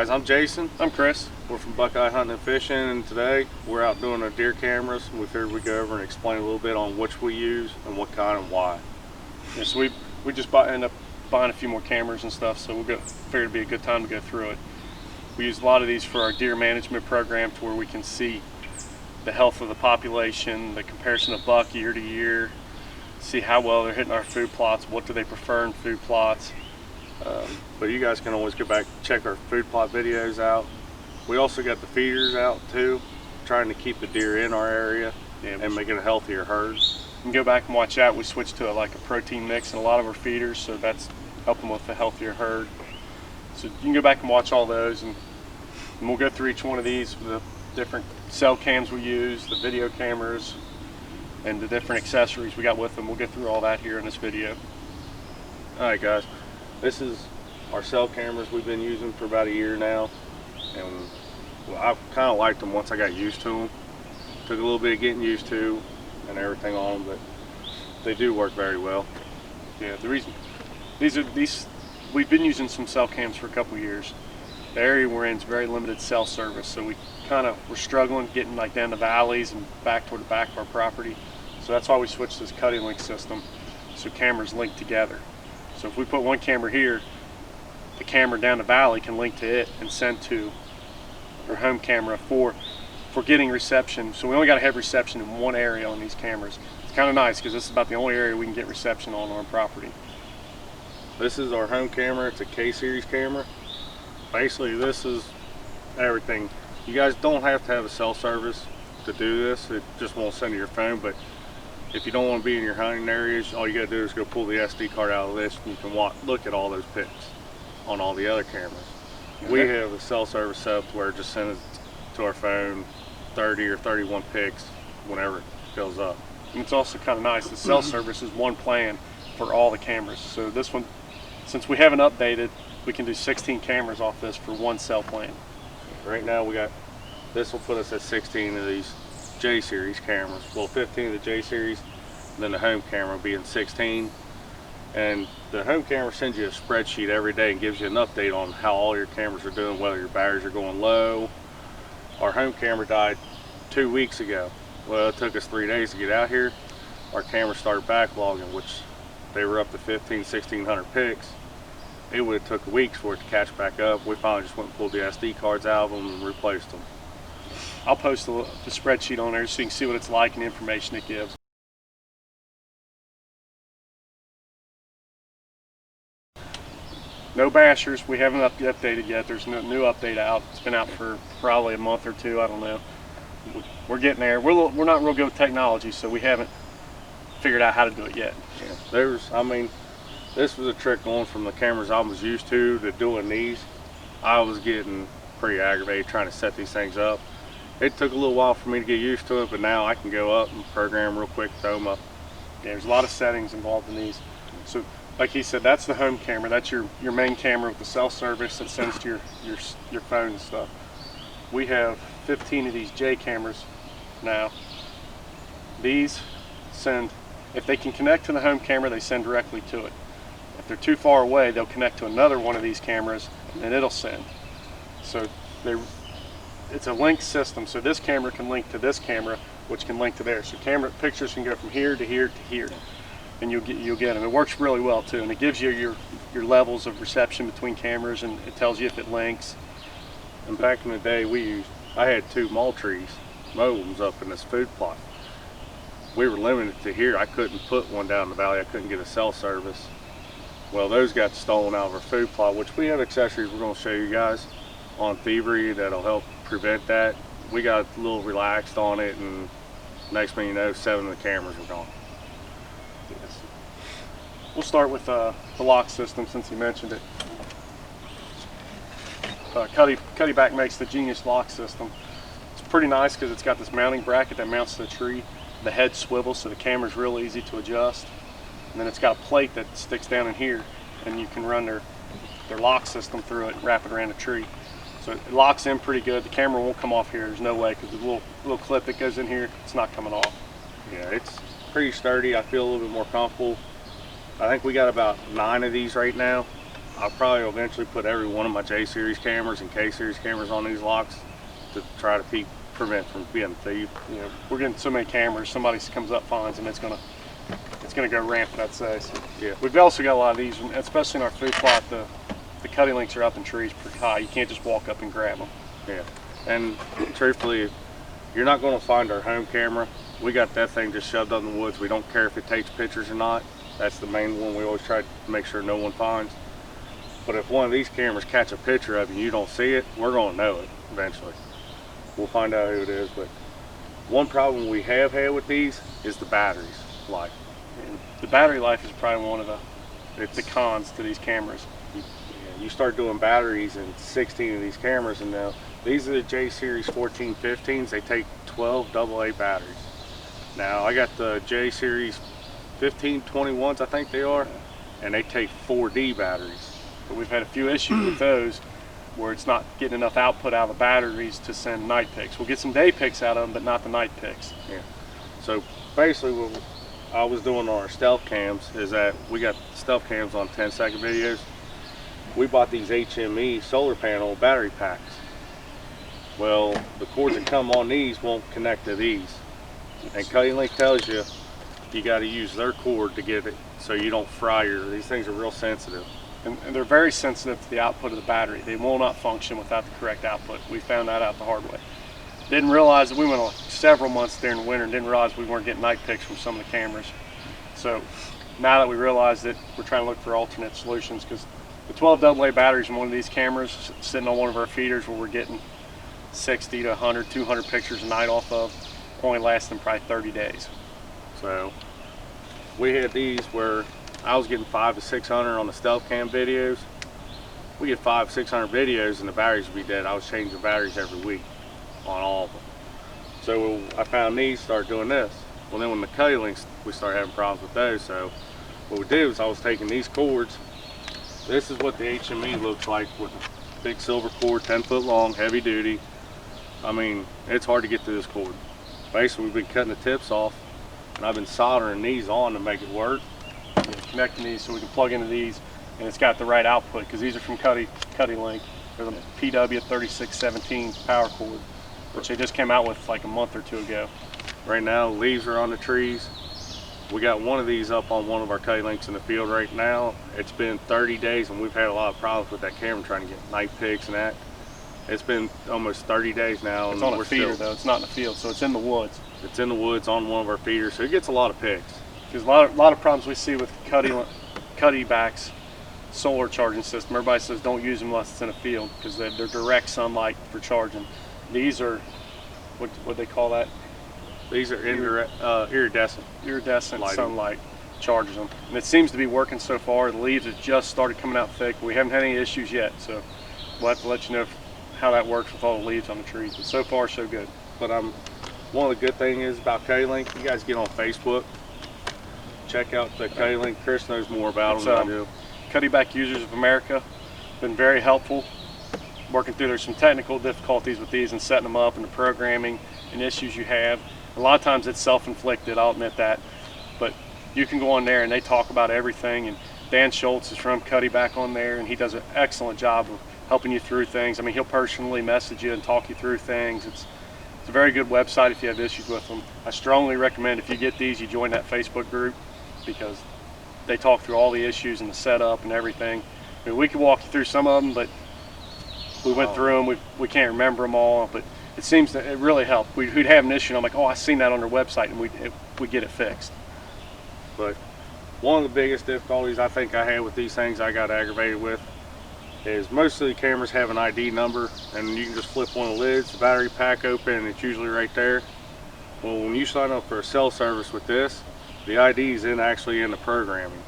guys, I'm Jason. I'm Chris. We're from Buckeye Hunting and Fishing, and today we're out doing our deer cameras. We figured we'd go over and explain a little bit on which we use and what kind and why. Yeah, so we just ended up buying a few more cameras and stuff, so figured it'd be a good time to go through it. We use a lot of these for our deer management program, to where we can see the health of the population, the comparison of buck year to year, see how well they're hitting our food plots, what do they prefer in food plots. But you guys can always go back and check our food plot videos out. We also got the feeders out too, trying to keep the deer in our area and make it a healthier herd. You can go back and watch that. We switched to like a protein mix in a lot of our feeders, so that's helping with the healthier herd. So you can go back and watch all those, and we'll go through each one of these, the different cell cams we use, the video cameras, and the different accessories we got with them. We'll get through all that here in this video. Alright guys, this is our cell cameras we've been using for about a year now, and I kind of liked them once I got used to them. Took a little bit of getting used to and everything on them, but they do work very well. Yeah, the reason we've been using some cell cams for a couple years. The area we're in is very limited cell service, so we're struggling getting like down the valleys and back toward the back of our property. So that's why we switched to this cutting link system, so cameras link together. So if we put one camera here, the camera down the valley can link to it and send to our home camera for getting reception. So we only got to have reception in one area on these cameras. It's kind of nice because this is about the only area we can get reception on our property. This is our home camera. It's a K-series camera. Basically, this is everything. You guys don't have to have a cell service to do this. It just won't send to your phone, but if you don't want to be in your hunting areas, all you got to do is go pull the SD card out of this, and you can look at all those pics on all the other cameras. Okay. We have a cell service set up where it just sends it to our phone, 30 or 31 pics whenever it fills up. And it's also kind of nice, the cell service is one plan for all the cameras. So this one, since we haven't updated, we can do 16 cameras off this for one cell plan. Right now this will put us at 16 of these J-series cameras. Well, 15 of the J-series, and then the home camera being 16. And the home camera sends you a spreadsheet every day and gives you an update on how all your cameras are doing, whether your batteries are going low. Our home camera died 2 weeks ago. Well, it took us 3 days to get out here. Our camera started backlogging, which they were up to 1,600 pics. It would have took weeks for it to catch back up. We finally just went and pulled the SD cards out of them and replaced them. I'll post the spreadsheet on there so you can see what it's like and the information it gives. No bashers, we haven't updated yet. There's no new update out. It's been out for probably a month or two, I don't know. We're getting there. We're not real good with technology, so we haven't figured out how to do it yet. Yeah, this was a trick going from the cameras I was used to doing these. I was getting pretty aggravated trying to set these things up. It took a little while for me to get used to it, but now I can go up and program real quick, throw them up. Yeah, there's a lot of settings involved in these. So, like he said, that's the home camera. That's your main camera with the cell service that sends to your phone and stuff. We have 15 of these J cameras now. These send, if they can connect to the home camera, they send directly to it. If they're too far away, they'll connect to another one of these cameras and it'll send. So it's a link system. So this camera can link to this camera, which can link to there. So camera pictures can go from here to here to here, and you'll get them. It works really well too, and it gives you your levels of reception between cameras, and it tells you if it links. And back in the day, I had 2 trees, modems up in this food plot. We were limited to here. I couldn't put one down the valley. I couldn't get a cell service. Well, those got stolen out of our food plot, which we have accessories we're going to show you guys on thievery that'll help prevent that. We got a little relaxed on it, and next thing you know, 7 of the cameras were gone. Yes. We'll start with the lock system, since he mentioned it. Cuddy Back makes the Genius lock system. It's pretty nice because it's got this mounting bracket that mounts to the tree. The head swivels, so the camera's real easy to adjust. And then it's got a plate that sticks down in here, and you can run their lock system through it and wrap it around a tree. So it locks in pretty good. The camera won't come off here. There's no way, because the little clip that goes in here, it's not coming off. Yeah, it's pretty sturdy. I feel a little bit more comfortable. I think we got about 9 of these right now. I'll probably eventually put every one of my J series cameras and K series cameras on these locks to try to prevent from being thieved. You know, we're getting so many cameras. Somebody comes up, finds them, it's gonna go rampant, I'd say. So Yeah. we've also got a lot of these, especially in our food plot. The cutting links are up in trees pretty high. You can't just walk up and grab them. Yeah, and truthfully, you're not going to find our home camera. We got that thing just shoved up in the woods. We don't care if it takes pictures or not. That's the main one we always try to make sure no one finds. But if one of these cameras catch a picture of you and you don't see it, we're going to know it eventually. We'll find out who it is. But one problem we have had with these is the batteries life. And the battery life is probably one of the cons to these cameras. You start doing batteries in 16 of these cameras, and now these are the J Series 1415s. They take 12 AA batteries. Now I got the J Series 1521s, I think they are, and they take 4D batteries. But we've had a few issues with those where it's not getting enough output out of the batteries to send night pics. We'll get some day pics out of them, but not the night pics. Yeah. So basically what I was doing on our stealth cams is that we got stealth cams on 10-second videos. We bought these HME solar panel battery packs. Well, the cords that come on these won't connect to these. And Cutting Link tells you you got to use their cord to get it so you don't fry these things are real sensitive. And they're very sensitive to the output of the battery. They will not function without the correct output. We found that out the hard way. Didn't realize that we went several months during the winter and didn't realize we weren't getting night pics from some of the cameras. So now that we realize that, we're trying to look for alternate solutions, because the 12 AA batteries in one of these cameras sitting on one of our feeders where we're getting 60 to 100, 200 pictures a night off of, only lasting probably 30 days. So we had these where I was getting 500 to 600 on the stealth cam videos. We get 500, 600 videos and the batteries would be dead. I was changing batteries every week on all of them. So I found these, started doing this. Well, then when the Cutting Links, we started having problems with those. So what we did was I was taking these cords. This is what the HME looks like with a big silver cord, 10 foot long, heavy duty. I mean, it's hard to get through this cord. Basically, we've been cutting the tips off, and I've been soldering these on to make it work. Connecting these so we can plug into these, and it's got the right output, because these are from Cutting Link. They're the PW3617 power cord, which they just came out with like a month or two ago. Right now, leaves are on the trees. We got one of these up on one of our Cutting Links in the field right now. It's been 30 days, and we've had a lot of problems with that camera trying to get night pics and that. It's been almost 30 days now. It's on a feeder though, it's not in the field, so it's in the woods. It's in the woods on one of our feeders, so it gets a lot of pics. Because a lot of problems we see with Cuddy backs solar charging system. Everybody says don't use them unless it's in a field, because they're direct sunlight for charging. These are, what they call that? These are iridescent. Iridescent lighting. Sunlight charges them. And it seems to be working so far. The leaves have just started coming out thick. We haven't had any issues yet, so we'll have to let you know how that works with all the leaves on the trees. But so far, so good. But one of the good things is about Cutting Link, you guys get on Facebook, check out the Cutting Link. Chris knows more about them than I do. Cuddy Back Users of America, been very helpful. Working through, there's some technical difficulties with these and setting them up and the programming and issues you have. A lot of times it's self-inflicted, I'll admit that. But you can go on there and they talk about everything. And Dan Schultz is from Cuddy Back on there, and he does an excellent job of helping you through things. I mean, he'll personally message you and talk you through things. It's a very good website if you have issues with them. I strongly recommend if you get these, you join that Facebook group, because they talk through all the issues and the setup and everything. I mean, we could walk you through some of them, but we went through them. We can't remember them all, but it seems that it really helped. We'd have an issue, and I'm like, oh, I seen that on their website, and we get it fixed. But one of the biggest difficulties I think I had with these things I got aggravated with is most of the cameras have an ID number, and you can just flip one of the lids, the battery pack open, and it's usually right there. Well, when you sign up for a cell service with this, the ID is actually in the programming.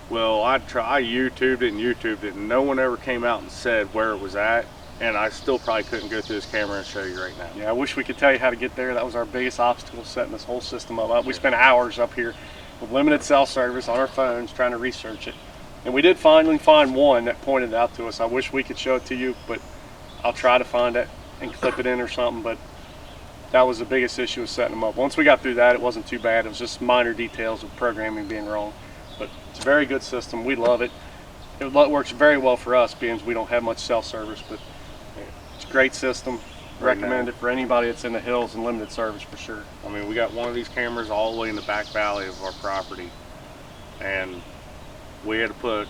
Well, I YouTubed it, and no one ever came out and said where it was at, and I still probably couldn't go through this camera and show you right now. Yeah, I wish we could tell you how to get there. That was our biggest obstacle, setting this whole system up. We spent hours up here with limited cell service on our phones trying to research it. And we did finally find one that pointed it out to us. I wish we could show it to you, but I'll try to find it and clip it in or something. But that was the biggest issue, was setting them up. Once we got through that, it wasn't too bad. It was just minor details of programming being wrong. But it's a very good system. We love it. it works very well for us, being we don't have much cell service, but it's a great system. Recommend it for anybody that's in the hills and limited service for sure. I mean, we got one of these cameras all the way in the back valley of our property, and we had to put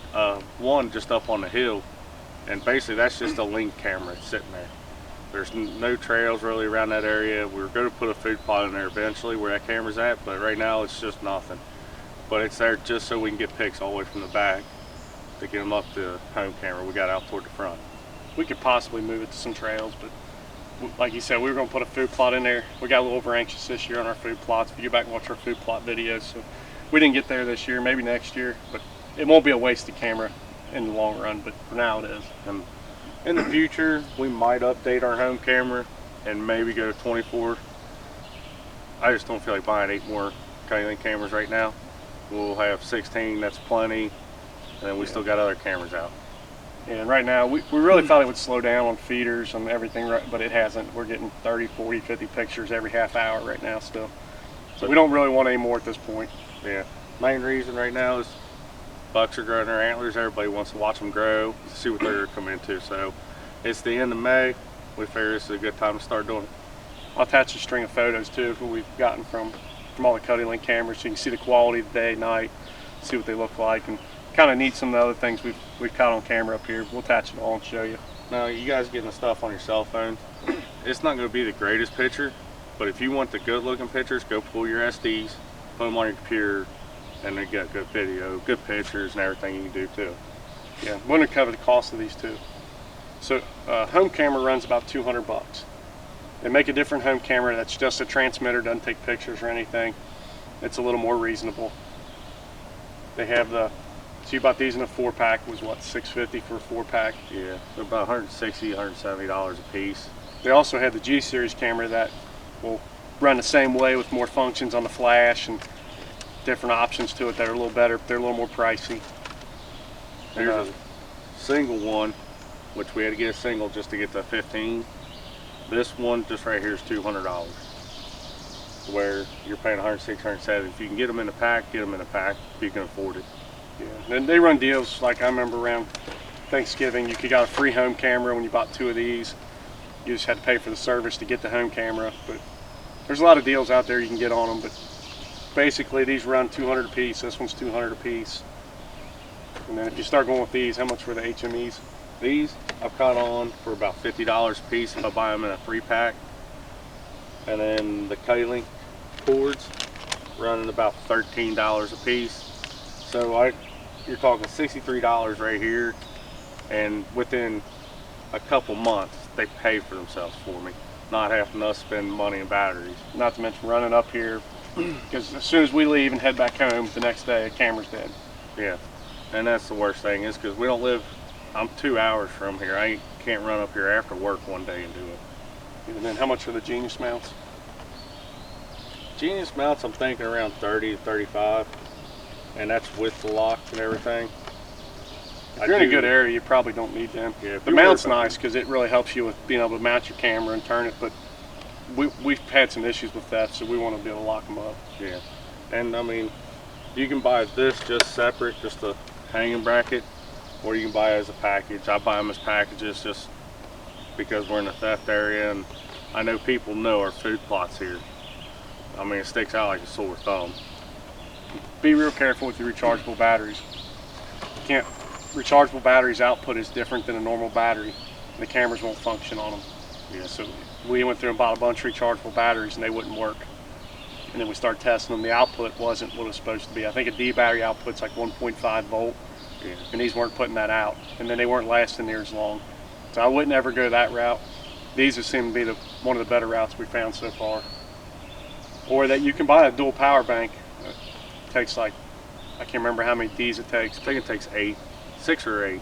one just up on the hill, and basically that's just a link camera sitting there. There's no trails really around that area. We were going to put a food plot in there eventually where that camera's at, but right now it's just nothing. But it's there just so we can get pics all the way from the back to get them up to the home camera we got out toward the front. We could possibly move it to some trails, but like you said, we were going to put a food plot in there. We got a little over anxious this year on our food plots. If you go back and watch our food plot videos, so we didn't get there this year, maybe next year, but it won't be a wasted camera in the long run, but for now it is. And in the future, we might update our home camera and maybe go to 24. I just don't feel like buying 8 more Link cameras right now. We'll have 16, that's plenty, and then we still got other cameras out. And right now, we really thought it would slow down on feeders and everything, but it hasn't. We're getting 30, 40, 50 pictures every half hour right now still. So we don't really want any more at this point. Yeah, main reason right now is bucks are growing their antlers. Everybody wants to watch them grow, see what they're coming into. So it's the end of May. We figure this is a good time to start doing it. I'll attach a string of photos too of what we've gotten from all the Link cameras, so you can see the quality of the day, night, see what they look like, and kind of need some of the other things we've caught on camera up here. We'll attach it all and show you. Now, you guys getting the stuff on your cell phone, it's not going to be the greatest picture, but if you want the good looking pictures, go pull your SDs, put them on your computer, and they get good video, good pictures, and everything you can do too. Yeah, we're going to cover the cost of these too. So home camera runs about $200. They make a different home camera that's just a transmitter, doesn't take pictures or anything. It's a little more reasonable. They have so you bought these in a 4-pack, was what, $650 for a 4-pack? Yeah, they're about $160, $170 a piece. They also have the G series camera that will run the same way with more functions on the flash and different options to it that are a little better. They're a little more pricey. There's a single one, which we had to get a single just to get the 15. This one just right here is $200, where you're paying $160, $170. If you can get them in a pack, get them in a pack if you can afford it. Yeah, and they run deals, like I remember around Thanksgiving, you got a free home camera when you bought 2 of these. You just had to pay for the service to get the home camera, but there's a lot of deals out there you can get on them, but basically these run $200 a piece. This one's $200 a piece. And then if you start going with these, how much were the HMEs? These I've caught on for about $50 a piece if I buy them in a 3-pack. And then the Link cords running about $13 a piece. So you're talking $63 right here, and within a couple months they pay for themselves for me, not having us spend money on batteries. Not to mention running up here, because as soon as we leave and head back home, the next day the camera's dead. Yeah, and that's the worst thing is because we don't live, I'm 2 hours from here. I can't run up here after work one day and do it. And then how much are the Genius mounts? Genius mounts I'm thinking around 30 to 35, and that's with the locks and everything. If you're in a good area, you probably don't need them. Yeah, the mount's nice because it really helps you with being able to mount your camera and turn it, but we've had some issues with that, so we want to be able to lock them up. Yeah, and I mean, you can buy this just separate, just a hanging bracket, or you can buy it as a package. I buy them as packages just because we're in a theft area, and I know people know our food plots here. I mean, it sticks out like a sore thumb. Be real careful with your rechargeable batteries. Rechargeable batteries output is different than a normal battery. The cameras won't function on them. Yeah, so we went through and bought a bunch of rechargeable batteries and they wouldn't work. And then we started testing them. The output wasn't what it was supposed to be. I think a D battery output's like 1.5 volt, and these weren't putting that out. And then they weren't lasting near as long. So I wouldn't ever go that route. These have seemed to be one of the better routes we found so far. Or that you can buy a dual power bank. It takes like, I can't remember how many Ds it takes. I think it takes 8, 6 or 8.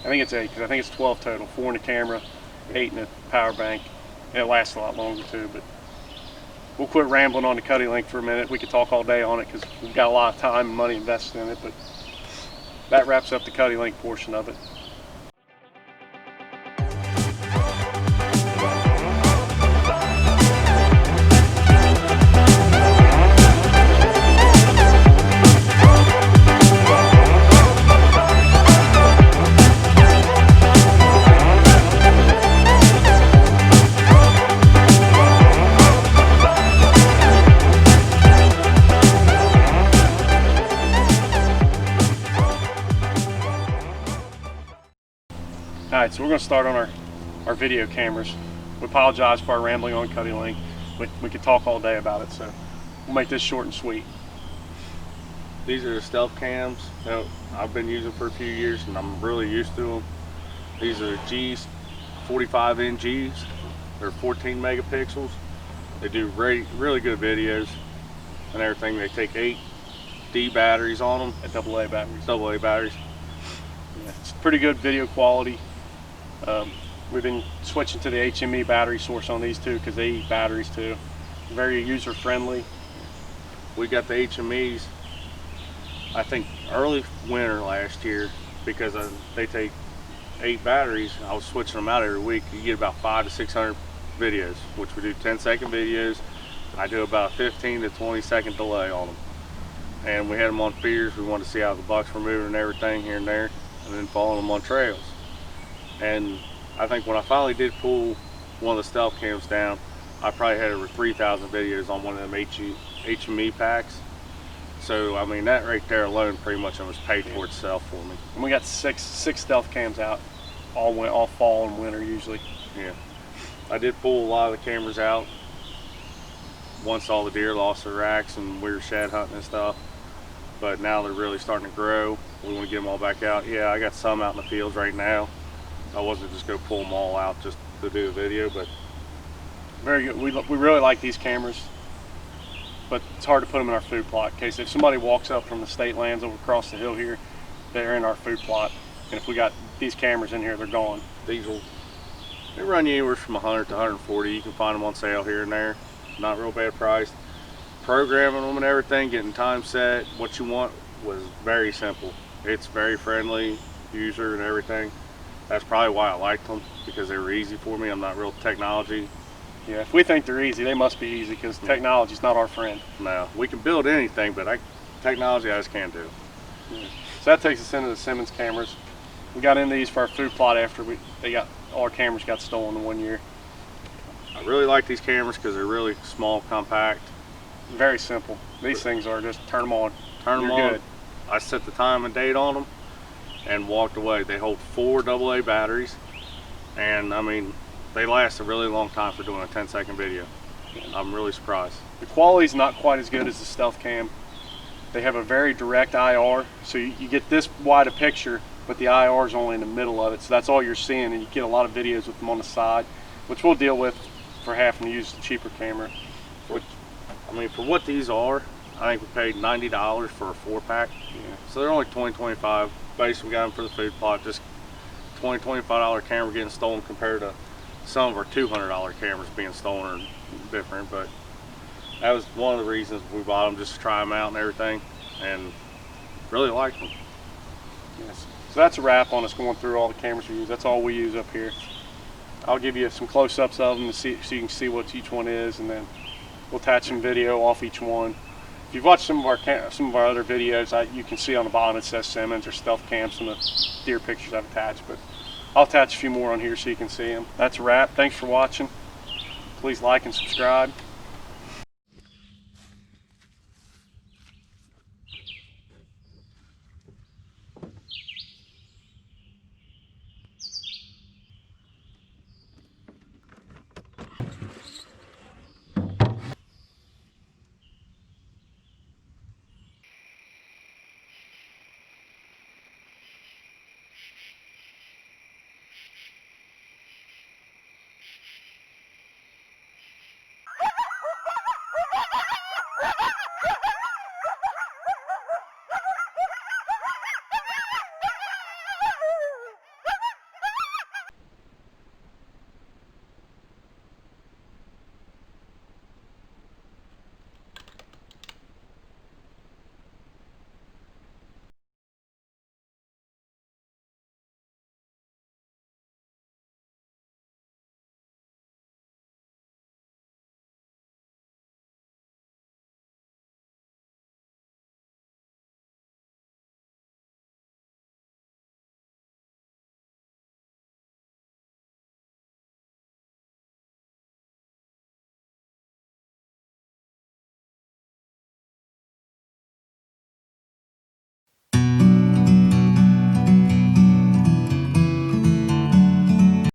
I think it's 8 because I think it's 12 total. 4 in the camera, 8 in the power bank. And it lasts a lot longer too. But we'll quit rambling on the Link for a minute. We could talk all day on it because we've got a lot of time and money invested in it. But that wraps up the Link portion of it. right, so we're going to start on our video cameras. We apologize for our rambling on Cuddy Link. We could talk all day about it, so we'll make this short and sweet. These are the stealth cams that I've been using for a few years, and I'm really used to them. These are G's, 45 Gs. They're 14 megapixels. They do really good videos and everything. They take 8D batteries on them. At AA batteries. AA batteries. Yeah, it's pretty good video quality. We've been switching to the HME battery source on these two because they eat batteries too. Very user friendly. We got the HMEs, I think early winter last year, because they take 8 batteries. I was switching them out every week. You get about 500 to 600 videos, which we do 10-second videos. I do about a 15 to 20-second delay on them. And we had them on feeders. We wanted to see how the bucks were moving and everything here and there, and then following them on trails. And I think when I finally did pull one of the stealth cams down, I probably had over 3,000 videos on one of them HME packs. So I mean, that right there alone pretty much almost paid for itself for me. And we got six stealth cams out, all fall and winter usually. Yeah, I did pull a lot of the cameras out once all the deer lost their racks and we were shad hunting and stuff. But now they're really starting to grow. We want to get them all back out. Yeah, I got some out in the fields right now. I wasn't just go pull them all out just to do the video, but very good. We really like these cameras, but it's hard to put them in our food plot. In case if somebody walks up from the state lands over across the hill here, they're in our food plot. And if we got these cameras in here, they're gone. They run you anywhere from 100 to 140. You can find them on sale here and there. Not real bad price. Programming them and everything, getting time set, what you want was very simple. It's very friendly user and everything. That's probably why I liked them, because they were easy for me. I'm not real technology. Yeah, if we think they're easy, they must be easy, because technology's not our friend. No, we can build anything, but technology I just can't do. Yeah. So that takes us into the Simmons cameras. We got into these for our food plot after all our cameras got stolen in 1 year. I really like these cameras because they're really small, compact. Very simple. These things are just turn them on. Turn them You're on. good. I set the time and date on them and walked away. They hold 4 AA batteries, and I mean, they last a really long time for doing a 10-second video. I'm really surprised. The quality's not quite as good as the stealth cam. They have a very direct IR, so you get this wide a picture, but the IR is only in the middle of it, so that's all you're seeing, and you get a lot of videos with them on the side, which we'll deal with for having to use the cheaper camera. I mean, for what these are, I think we paid $90 for a 4-pack. Yeah. So they're only $20, $25. Basically, we got them for the food plot. Just $20, $25 camera getting stolen compared to some of our $200 cameras being stolen or different. But that was one of the reasons we bought them, just to try them out and everything, and really liked them. Yes. So that's a wrap on us going through all the cameras we use. That's all we use up here. I'll give you some close-ups of them so you can see what each one is, and then we'll attach some video off each one. If you've watched some of our other videos, you can see on the bottom it says Simmons or stealth cams, some of the deer pictures I've attached, but I'll attach a few more on here so you can see them. That's a wrap. Thanks for watching. Please like and subscribe.